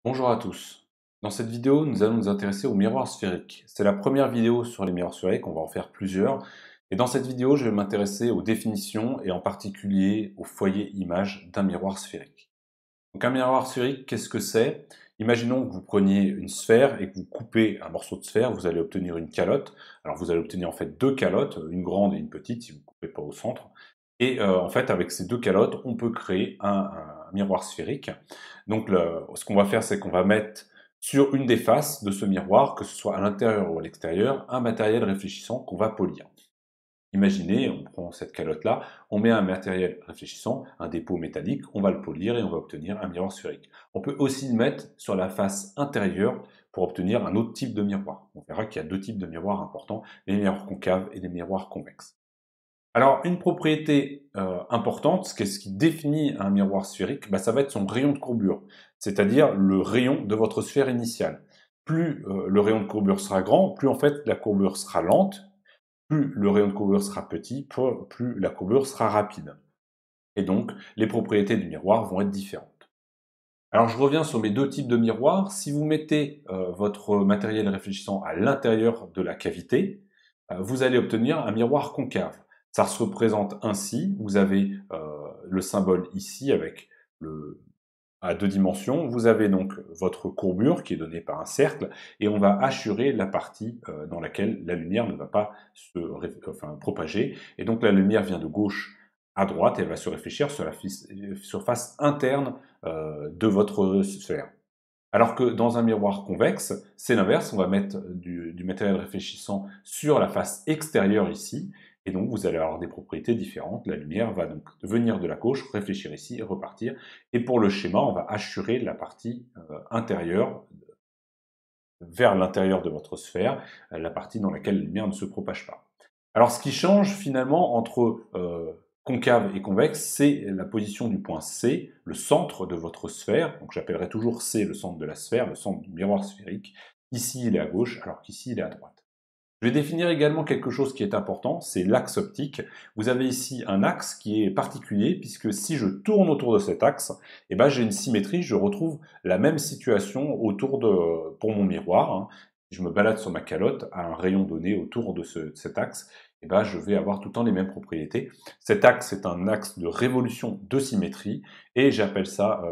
Bonjour à tous. Dans cette vidéo, nous allons nous intéresser aux miroirs sphériques. C'est la première vidéo sur les miroirs sphériques, on va en faire plusieurs. Et dans cette vidéo, je vais m'intéresser aux définitions et en particulier au foyer image d'un miroir sphérique. Donc un miroir sphérique, qu'est-ce que c'est? Imaginons que vous preniez une sphère et que vous coupez un morceau de sphère, vous allez obtenir une calotte. Alors vous allez obtenir en fait deux calottes, une grande et une petite si vous ne coupez pas au centre. Et en fait, avec ces deux calottes, on peut créer un miroir sphérique. Donc ce qu'on va faire, c'est qu'on va mettre sur une des faces de ce miroir, que ce soit à l'intérieur ou à l'extérieur, un matériel réfléchissant qu'on va polir. Imaginez, on prend cette calotte-là, on met un matériel réfléchissant, un dépôt métallique, on va le polir et on va obtenir un miroir sphérique. On peut aussi le mettre sur la face intérieure pour obtenir un autre type de miroir. On verra qu'il y a deux types de miroirs importants, les miroirs concaves et les miroirs convexes. Alors, une propriété importante, ce qui définit un miroir sphérique, ça va être son rayon de courbure, c'est-à-dire le rayon de votre sphère initiale. Plus le rayon de courbure sera grand, plus en fait la courbure sera lente, plus le rayon de courbure sera petit, plus la courbure sera rapide. Et donc, les propriétés du miroir vont être différentes. Alors, je reviens sur mes deux types de miroirs. Si vous mettez votre matériel réfléchissant à l'intérieur de la cavité, vous allez obtenir un miroir concave. Ça se représente ainsi. Vous avez le symbole ici avec à deux dimensions. Vous avez donc votre courbure qui est donnée par un cercle et on va hachurer la partie dans laquelle la lumière ne va pas se propager. Et donc la lumière vient de gauche à droite et elle va se réfléchir sur la surface interne de votre sphère. Alors que dans un miroir convexe, c'est l'inverse, on va mettre du matériel réfléchissant sur la face extérieure ici, et donc vous allez avoir des propriétés différentes. La lumière va donc venir de la gauche, réfléchir ici et repartir. Et pour le schéma, on va hachurer la partie intérieure vers l'intérieur de votre sphère, la partie dans laquelle la lumière ne se propage pas. Alors ce qui change finalement entre concave et convexe, c'est la position du point C, le centre de votre sphère. Donc j'appellerai toujours C le centre de la sphère, le centre du miroir sphérique. Ici il est à gauche, alors qu'ici il est à droite. Je vais définir également quelque chose qui est important, c'est l'axe optique. Vous avez ici un axe qui est particulier, puisque si je tourne autour de cet axe, j'ai une symétrie, je retrouve la même situation pour mon miroir. Hein. Si je me balade sur ma calotte à un rayon donné autour de cet axe, je vais avoir tout le temps les mêmes propriétés. Cet axe est un axe de révolution de symétrie, et j'appelle ça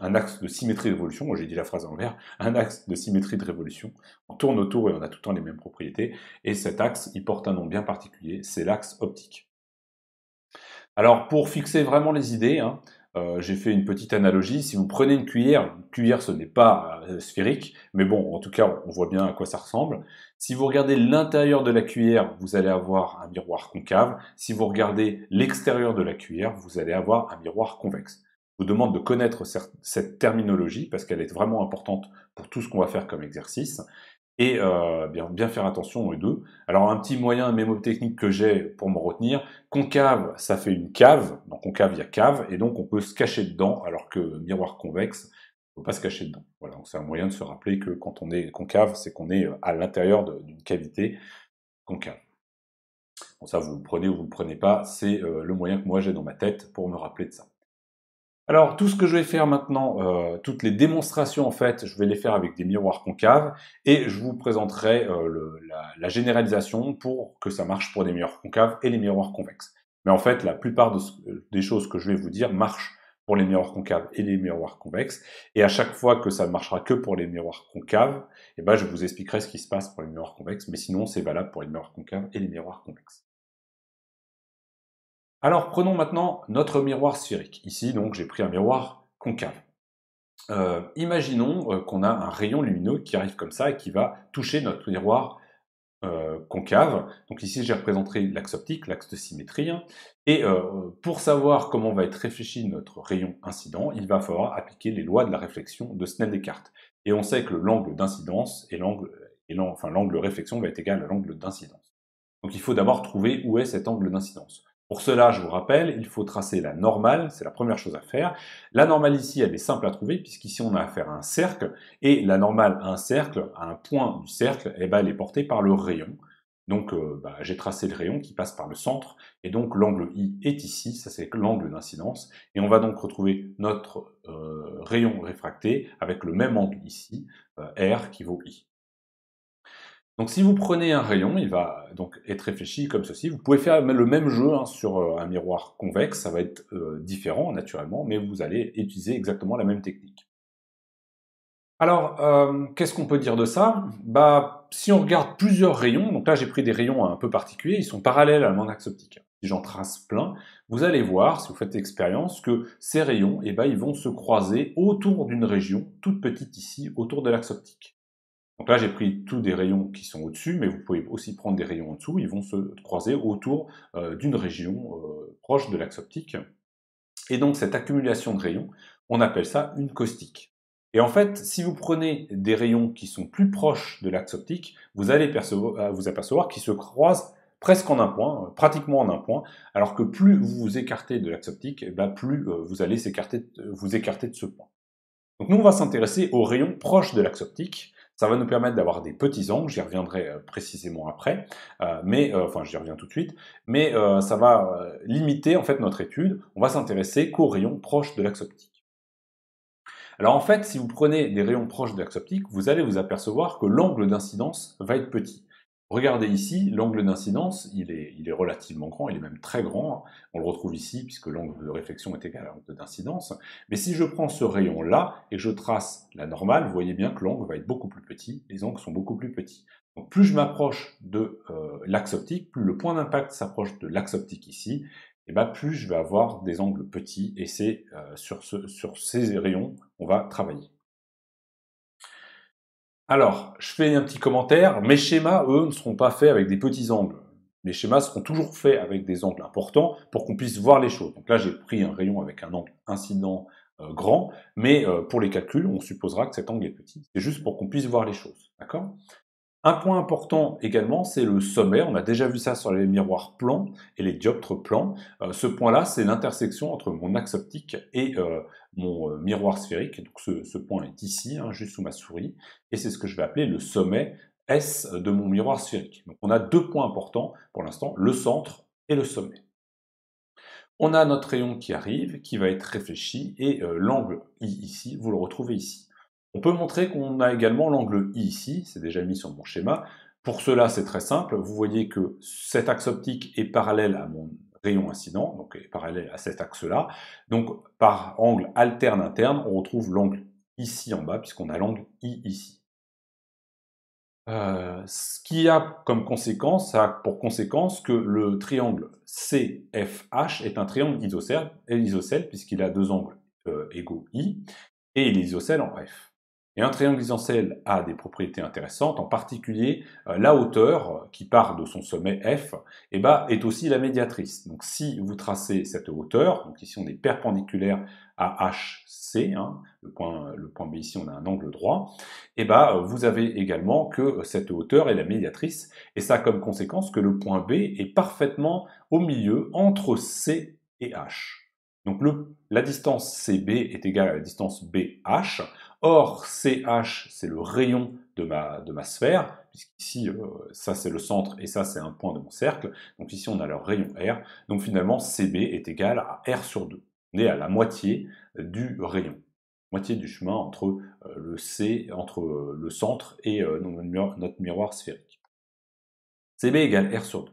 un axe de symétrie de révolution. Moi j'ai dit la phrase en l'envers, un axe de symétrie de révolution. On tourne autour et on a tout le temps les mêmes propriétés. Et cet axe, il porte un nom bien particulier, c'est l'axe optique. Alors pour fixer vraiment les idées, j'ai fait une petite analogie. Si vous prenez une cuillère ce n'est pas sphérique, mais bon, en tout cas, on voit bien à quoi ça ressemble. Si vous regardez l'intérieur de la cuillère, vous allez avoir un miroir concave. Si vous regardez l'extérieur de la cuillère, vous allez avoir un miroir convexe. Je vous demande de connaître cette terminologie parce qu'elle est vraiment importante pour tout ce qu'on va faire comme exercice. Et bien faire attention aux deux. Alors un petit moyen mémotechnique que j'ai pour me retenir, concave, ça fait une cave, dans concave il y a cave, et donc on peut se cacher dedans, alors que miroir convexe, on ne peut pas se cacher dedans. Voilà, donc c'est un moyen de se rappeler que quand on est concave, c'est qu'on est à l'intérieur d'une cavité concave. Bon ça vous le prenez ou vous le prenez pas, c'est le moyen que moi j'ai dans ma tête pour me rappeler de ça. Alors, tout ce que je vais faire maintenant, toutes les démonstrations, en fait, je vais les faire avec des miroirs concaves et je vous présenterai la généralisation pour que ça marche pour les miroirs concaves et les miroirs convexes. Mais en fait, la plupart des choses que je vais vous dire marchent pour les miroirs concaves et les miroirs convexes. Et à chaque fois que ça ne marchera que pour les miroirs concaves, je vous expliquerai ce qui se passe pour les miroirs convexes. Mais sinon, c'est valable pour les miroirs concaves et les miroirs convexes. Alors prenons maintenant notre miroir sphérique. Ici donc j'ai pris un miroir concave. Imaginons qu'on a un rayon lumineux qui arrive comme ça et qui va toucher notre miroir concave. Donc ici j'ai représenté l'axe optique, l'axe de symétrie. Et pour savoir comment va être réfléchi notre rayon incident, il va falloir appliquer les lois de la réflexion de Snell-Descartes. Et on sait que l'angle d'incidence et l'angle réflexion va être égal à l'angle d'incidence. Donc il faut d'abord trouver où est cet angle d'incidence. Pour cela, je vous rappelle, il faut tracer la normale, c'est la première chose à faire. La normale ici, elle est simple à trouver, puisqu'ici on a affaire à un cercle, et la normale à un cercle, à un point du cercle, elle est portée par le rayon. Donc j'ai tracé le rayon qui passe par le centre, et donc l'angle I est ici, ça c'est l'angle d'incidence, et on va donc retrouver notre rayon réfracté avec le même angle ici, R qui vaut I. Donc si vous prenez un rayon, il va donc être réfléchi comme ceci. Vous pouvez faire le même jeu sur un miroir convexe, ça va être différent naturellement, mais vous allez utiliser exactement la même technique. Alors, qu'est-ce qu'on peut dire de ça? Si on regarde plusieurs rayons, donc là j'ai pris des rayons un peu particuliers, ils sont parallèles à mon axe optique. Si j'en trace plein, vous allez voir, si vous faites l'expérience, que ces rayons, ils vont se croiser autour d'une région toute petite ici, autour de l'axe optique. Donc là, j'ai pris tous des rayons qui sont au-dessus, mais vous pouvez aussi prendre des rayons en dessous, ils vont se croiser autour d'une région proche de l'axe optique. Et donc, cette accumulation de rayons, on appelle ça une caustique. Et en fait, si vous prenez des rayons qui sont plus proches de l'axe optique, vous allez vous apercevoir qu'ils se croisent presque en un point, pratiquement en un point, alors que plus vous vous écartez de l'axe optique, plus vous allez vous écarter de ce point. Donc nous, on va s'intéresser aux rayons proches de l'axe optique. Ça va nous permettre d'avoir des petits angles, j'y reviendrai précisément après, enfin j'y reviens tout de suite, mais ça va limiter en fait notre étude. On va s'intéresser qu'aux rayons proches de l'axe optique. Alors en fait, si vous prenez des rayons proches de l'axe optique, vous allez vous apercevoir que l'angle d'incidence va être petit. Regardez ici, l'angle d'incidence, il est relativement grand, il est même très grand. On le retrouve ici, puisque l'angle de réflexion est égal à l'angle d'incidence. Mais si je prends ce rayon-là, et que je trace la normale, vous voyez bien que l'angle va être beaucoup plus petit, les angles sont beaucoup plus petits. Donc plus je m'approche de l'axe optique, plus le point d'impact s'approche de l'axe optique ici, et plus je vais avoir des angles petits, et c'est sur ces rayons on va travailler. Alors, je fais un petit commentaire. Mes schémas, eux, ne seront pas faits avec des petits angles. Mes schémas seront toujours faits avec des angles importants pour qu'on puisse voir les choses. Donc là, j'ai pris un rayon avec un angle incident grand, mais pour les calculs, on supposera que cet angle est petit. C'est juste pour qu'on puisse voir les choses. D'accord ? Un point important également, c'est le sommet. On a déjà vu ça sur les miroirs plans et les dioptres plans. Ce point-là, c'est l'intersection entre mon axe optique et mon miroir sphérique. Donc ce point est ici, juste sous ma souris, et c'est ce que je vais appeler le sommet S de mon miroir sphérique. Donc on a deux points importants pour l'instant, le centre et le sommet. On a notre rayon qui arrive, qui va être réfléchi, et l'angle I ici, vous le retrouvez ici. On peut montrer qu'on a également l'angle I ici, c'est déjà mis sur mon schéma. Pour cela, c'est très simple, vous voyez que cet axe optique est parallèle à mon rayon incident, donc est parallèle à cet axe-là. Donc par angle alterne-interne, on retrouve l'angle ici en bas, puisqu'on a l'angle I ici. Ce qui a comme conséquence, ça a pour conséquence que le triangle CFH est un triangle isocèle puisqu'il a deux angles égaux I, et il est isocèle en F. Et un triangle isocèle a des propriétés intéressantes, en particulier la hauteur qui part de son sommet F est aussi la médiatrice. Donc si vous tracez cette hauteur, donc ici on est perpendiculaire à HC, le point B ici on a un angle droit, vous avez également que cette hauteur est la médiatrice, et ça a comme conséquence que le point B est parfaitement au milieu entre C et H. Donc la distance CB est égale à la distance BH. Or, CH, c'est le rayon de ma sphère, puisqu'ici, ça c'est le centre et ça c'est un point de mon cercle. Donc ici, on a le rayon R. Donc finalement, CB est égal à R sur 2. On est à la moitié du rayon, moitié du chemin entre entre le centre et notre miroir sphérique. CB égale R sur 2.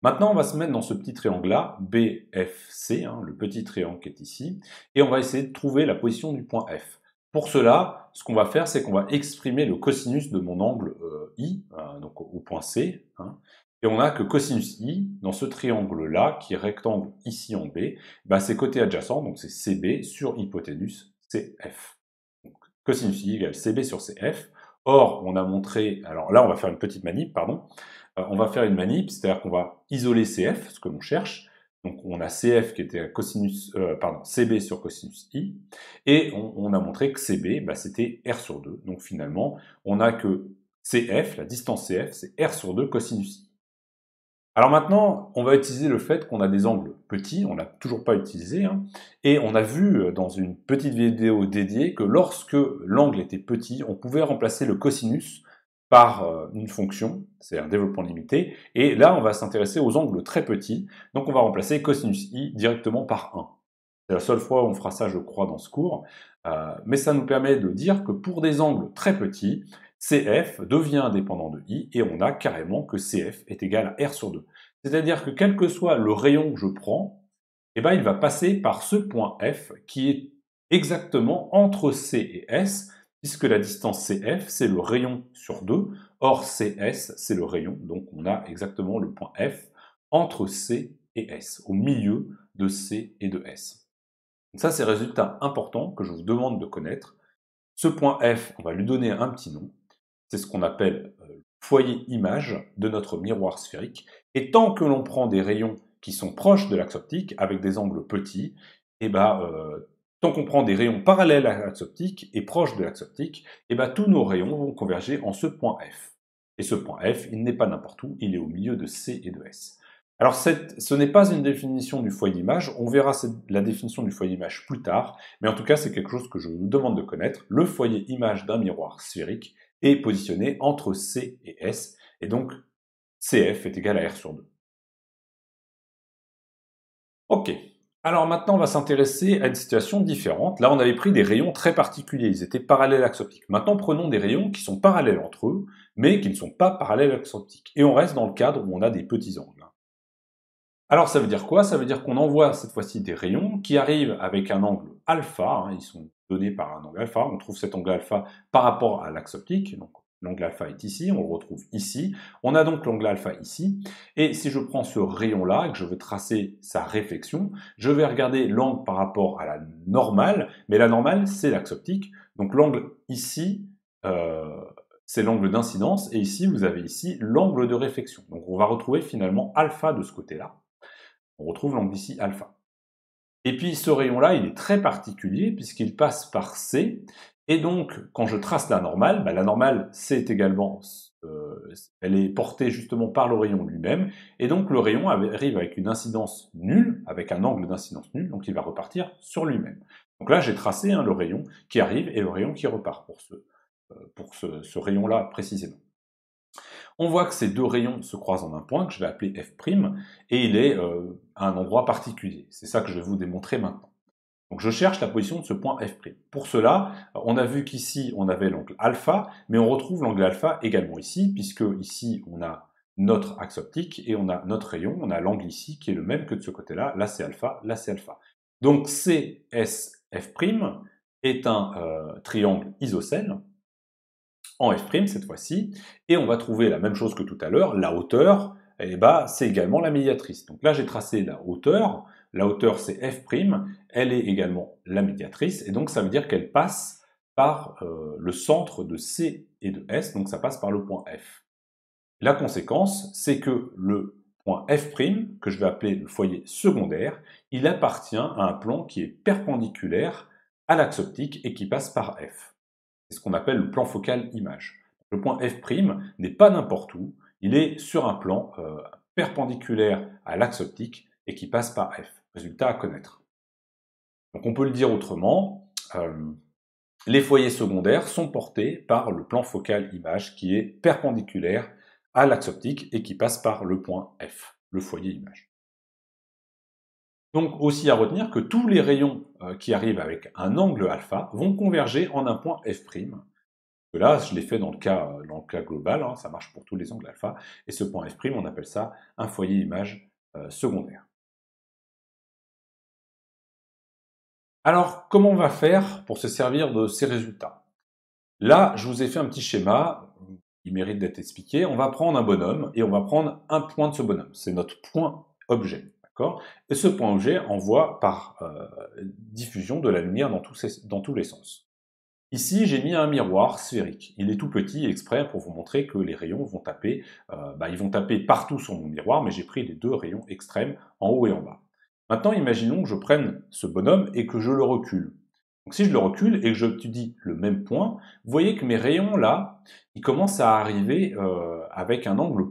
Maintenant, on va se mettre dans ce petit triangle-là, BFC, le petit triangle qui est ici, et on va essayer de trouver la position du point F. Pour cela, ce qu'on va faire, c'est qu'on va exprimer le cosinus de mon angle I, donc au point C, et on a que cosinus I, dans ce triangle-là, qui est rectangle ici en B, c'est côté adjacent, donc c'est CB sur hypoténuse CF. Donc, cosinus I égale CB sur CF. Or, on a montré, alors là, on va faire une petite manip, pardon, on va faire une manip, c'est-à-dire qu'on va isoler CF, ce que l'on cherche. Donc on a CF qui était CB sur cosinus I, et on a montré que CB, c'était R sur 2. Donc finalement, on a que CF, la distance CF, c'est R sur 2 cosinus I. Alors maintenant, on va utiliser le fait qu'on a des angles petits, on l'a toujours pas utilisé, et on a vu dans une petite vidéo dédiée que lorsque l'angle était petit, on pouvait remplacer le cosinus par une fonction, c'est un développement limité, et là on va s'intéresser aux angles très petits, donc on va remplacer cosinus i directement par 1. C'est la seule fois où on fera ça, je crois, dans ce cours, mais ça nous permet de dire que pour des angles très petits, CF devient indépendant de I, et on a carrément que CF est égal à R sur 2. C'est-à-dire que quel que soit le rayon que je prends, eh ben, il va passer par ce point F qui est exactement entre C et S, puisque la distance CF, c'est le rayon sur 2, or CS, c'est le rayon, donc on a exactement le point F entre C et S, au milieu de C et de S. Donc ça, c'est un résultat important que je vous demande de connaître. Ce point F, on va lui donner un petit nom, c'est ce qu'on appelle le foyer image de notre miroir sphérique, et tant que l'on prend des rayons qui sont proches de l'axe optique, avec des angles petits, et tant qu'on prend des rayons parallèles à l'axe optique et proches de l'axe optique, tous nos rayons vont converger en ce point F. Et ce point F, il n'est pas n'importe où, il est au milieu de C et de S. Alors ce n'est pas une définition du foyer image, on verra la définition du foyer image plus tard, mais en tout cas c'est quelque chose que je vous demande de connaître. Le foyer image d'un miroir sphérique est positionné entre C et S, et donc CF est égal à R sur 2. Ok, alors maintenant on va s'intéresser à une situation différente. Là on avait pris des rayons très particuliers, ils étaient parallèles à l'axe optique. Maintenant prenons des rayons qui sont parallèles entre eux, mais qui ne sont pas parallèles à l'axe optique. Et on reste dans le cadre où on a des petits angles. Alors ça veut dire quoi? Ça veut dire qu'on envoie cette fois-ci des rayons qui arrivent avec un angle alpha, ils sont donnés par un angle alpha, on trouve cet angle alpha par rapport à l'axe optique, donc l'angle alpha est ici, on le retrouve ici, on a donc l'angle alpha ici, et si je prends ce rayon-là et que je veux tracer sa réflexion, je vais regarder l'angle par rapport à la normale, mais la normale c'est l'axe optique, donc l'angle ici, c'est l'angle d'incidence, et ici vous avez ici l'angle de réflexion, donc on va retrouver finalement alpha de ce côté-là. On retrouve l'angle ici alpha. Et puis ce rayon-là, il est très particulier puisqu'il passe par C. Et donc, quand je trace la normale, c'est également, elle est portée justement par le rayon lui-même. Et donc le rayon arrive avec une incidence nulle, avec un angle d'incidence nul, donc il va repartir sur lui-même. Donc là, j'ai tracé le rayon qui arrive et le rayon qui repart pour ce rayon-là précisément. On voit que ces deux rayons se croisent en un point, que je vais appeler F', et il est à un endroit particulier. C'est ça que je vais vous démontrer maintenant. Donc je cherche la position de ce point F'. Pour cela, on a vu qu'ici, on avait l'angle alpha, mais on retrouve l'angle alpha également ici, puisque ici, on a notre axe optique, et on a notre rayon, on a l'angle ici, qui est le même que de ce côté-là. Là, c'est alpha, là, c'est alpha. Donc CSF' est un triangle isocèle, en F' cette fois-ci, et on va trouver la même chose que tout à l'heure, la hauteur, c'est également la médiatrice. Donc là j'ai tracé la hauteur c'est F', elle est également la médiatrice, et donc ça veut dire qu'elle passe par le centre de C et de S, donc ça passe par le point F. La conséquence, c'est que le point F', que je vais appeler le foyer secondaire, il appartient à un plan qui est perpendiculaire à l'axe optique et qui passe par F. C'est ce qu'on appelle le plan focal image. Le point F' n'est pas n'importe où, il est sur un plan perpendiculaire à l'axe optique et qui passe par F. Résultat à connaître. Donc on peut le dire autrement, les foyers secondaires sont portés par le plan focal image qui est perpendiculaire à l'axe optique et qui passe par le point F, le foyer image. Donc aussi à retenir que tous les rayons qui arrivent avec un angle alpha vont converger en un point F'. Là, je l'ai fait dans le cas global, ça marche pour tous les angles alpha, et ce point F', on appelle ça un foyer image secondaire. Alors, comment on va faire pour se servir de ces résultats? Là, je vous ai fait un petit schéma, il mérite d'être expliqué. On va prendre un bonhomme, et on va prendre un point de ce bonhomme. C'est notre point objet. Et ce point objet envoie par diffusion de la lumière dans tous les sens. Ici, j'ai mis un miroir sphérique. Il est tout petit exprès pour vous montrer que les rayons vont taper, ils vont taper partout sur mon miroir, mais j'ai pris les deux rayons extrêmes, en haut et en bas. Maintenant, imaginons que je prenne ce bonhomme et que je le recule. Donc si je le recule et que j'étudie le même point, vous voyez que mes rayons là, ils commencent à arriver avec un angle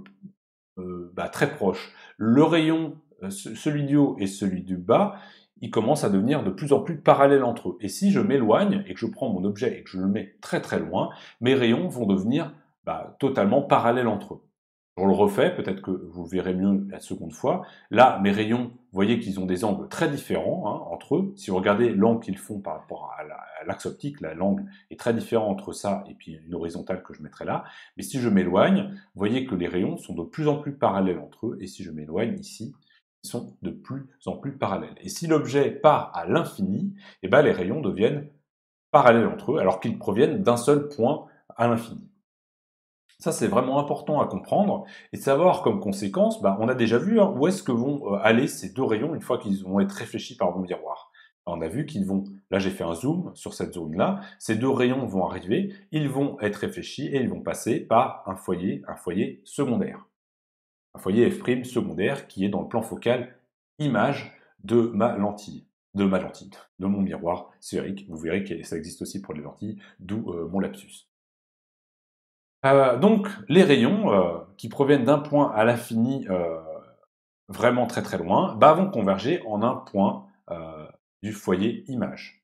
très proche. Le rayon, celui du haut et celui du bas, ils commencent à devenir de plus en plus parallèles entre eux. Et si je m'éloigne et que je prends mon objet et que je le mets très très loin, mes rayons vont devenir totalement parallèles entre eux. Je le refais, peut-être que vous le verrez mieux la seconde fois. Là, mes rayons, vous voyez qu'ils ont des angles très différents entre eux. Si vous regardez l'angle qu'ils font par rapport à l'axe optique, l'angle est très différent entre ça et puis une horizontale que je mettrai là. Mais si je m'éloigne, vous voyez que les rayons sont de plus en plus parallèles entre eux. Et si je m'éloigne ici, ils sont de plus en plus parallèles. Et si l'objet part à l'infini, eh ben, les rayons deviennent parallèles entre eux, alors qu'ils proviennent d'un seul point à l'infini. Ça, c'est vraiment important à comprendre et de savoir comme conséquence, on a déjà vu où est-ce que vont aller ces deux rayons une fois qu'ils vont être réfléchis par mon miroir. On a vu qu'ils vont, là j'ai fait un zoom sur cette zone-là, ces deux rayons vont arriver, ils vont être réfléchis et ils vont passer par un foyer secondaire. Un foyer F' secondaire qui est dans le plan focal image de ma lentille, de mon miroir sphérique. Vous verrez que ça existe aussi pour les lentilles, d'où mon lapsus. Donc, les rayons qui proviennent d'un point à l'infini vraiment très très loin, vont converger en un point du foyer image,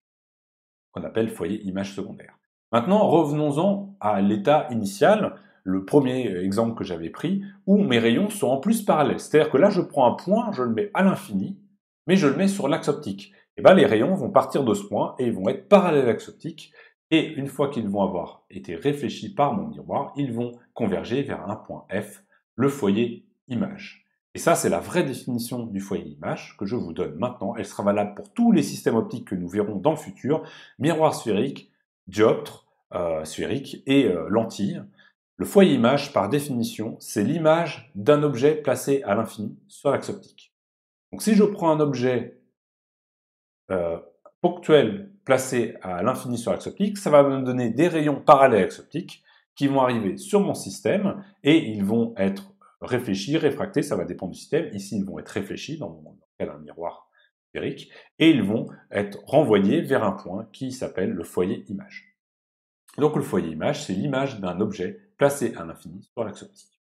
qu'on appelle foyer image secondaire. Maintenant, revenons-en à l'état initial, le premier exemple que j'avais pris, où mes rayons sont en plus parallèles. C'est-à-dire que là, je prends un point, je le mets à l'infini, mais je le mets sur l'axe optique. Et les rayons vont partir de ce point et ils vont être parallèles à l'axe optique. Et une fois qu'ils vont avoir été réfléchis par mon miroir, ils vont converger vers un point F, le foyer image. Et ça, c'est la vraie définition du foyer image que je vous donne maintenant. Elle sera valable pour tous les systèmes optiques que nous verrons dans le futur, miroir sphérique, dioptre sphérique et lentille. Le foyer image, par définition, c'est l'image d'un objet placé à l'infini sur l'axe optique. Donc si je prends un objet ponctuel placé à l'infini sur l'axe optique, ça va me donner des rayons parallèles à l'axe optique qui vont arriver sur mon système et ils vont être réfléchis, réfractés, ça va dépendre du système. Ici, ils vont être réfléchis dans le cas d'un miroir sphérique et ils vont être renvoyés vers un point qui s'appelle le foyer image. Donc le foyer image, c'est l'image d'un objet placé à l'infini sur l'axe optique.